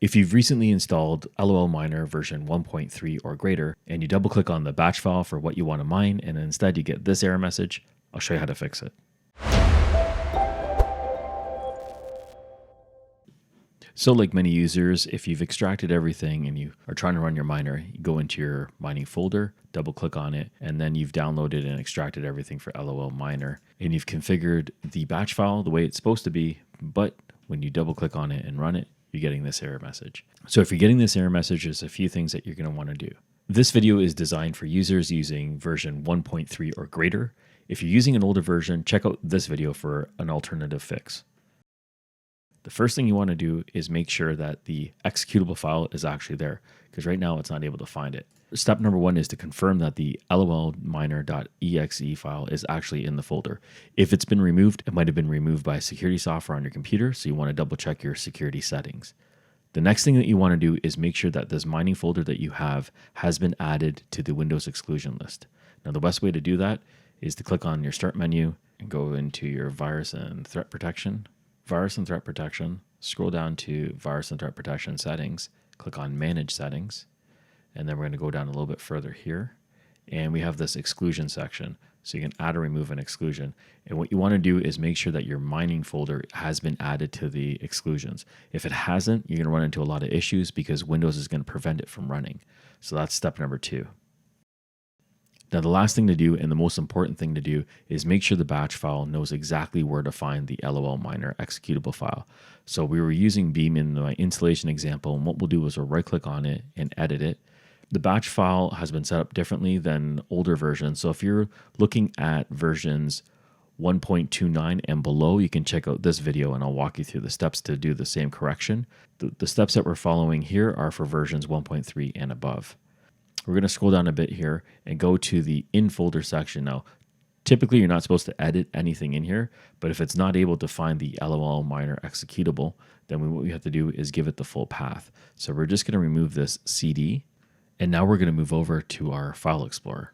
If you've recently installed lolMiner version 1.3 or greater, and you double click on the batch file for what you want to mine, and instead you get this error message, I'll show you how to fix it. So like many users, if you've extracted everything and you are trying to run your miner, you go into your mining folder, double click on it, and then you've downloaded and extracted everything for lolMiner, and you've configured the batch file the way it's supposed to be, but when you double click on it and run it, you're getting this error message. So if you're getting this error message, there's a few things that you're going to want to do. This video is designed for users using version 1.3 or greater. If you're using an older version, check out this video for an alternative fix. The first thing you want to do is make sure that the executable file is actually there, because right now it's not able to find it. Step number one is to confirm that the lolMiner.exe file is actually in the folder. If it's been removed, it might have been removed by security software on your computer, so you want to double check your security settings. The next thing that you want to do is make sure that this mining folder that you have has been added to the Windows exclusion list. Now, the best way to do that is to click on your Start menu and go into your Virus and Threat Protection. Virus and Threat Protection, scroll down to Virus and Threat Protection Settings, click on Manage Settings, and then we're going to go down a little bit further here, and we have this exclusion section. So you can add or remove an exclusion. And what you want to do is make sure that your mining folder has been added to the exclusions. If it hasn't, you're going to run into a lot of issues because Windows is going to prevent it from running. So that's step number two. Now, the last thing to do and the most important thing to do is make sure the batch file knows exactly where to find the lolMiner executable file. So we were using Beam in my installation example, and what we'll do is we'll right click on it and edit it. The batch file has been set up differently than older versions. So if you're looking at versions 1.29 and below, you can check out this video and I'll walk you through the steps to do the same correction. The steps that we're following here are for versions 1.3 and above. We're going to scroll down a bit here and go to the in folder section. Now, typically you're not supposed to edit anything in here, but if it's not able to find the lolMiner executable, then what we have to do is give it the full path. So we're just going to remove this CD. And now we're going to move over to our File Explorer.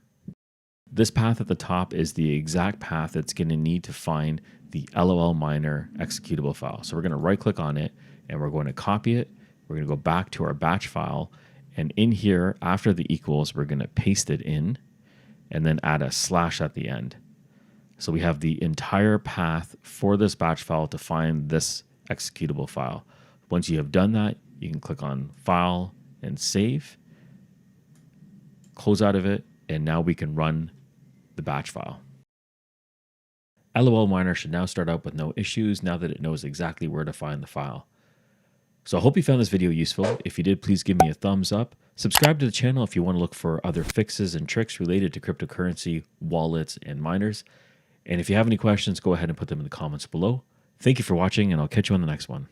This path at the top is the exact path it's going to need to find the lolMiner executable file. So we're going to right click on it and we're going to copy it. We're going to go back to our batch file. And in here, after the equals, we're going to paste it in and then add a slash at the end. So we have the entire path for this batch file to find this executable file. Once you have done that, you can click on File and Save. Close out of it, and now we can run the batch file. lolMiner should now start up with no issues now that it knows exactly where to find the file. So I hope you found this video useful. If you did, please give me a thumbs up. Subscribe to the channel if you want to look for other fixes and tricks related to cryptocurrency, wallets, and miners. And if you have any questions, go ahead and put them in the comments below. Thank you for watching, and I'll catch you on the next one.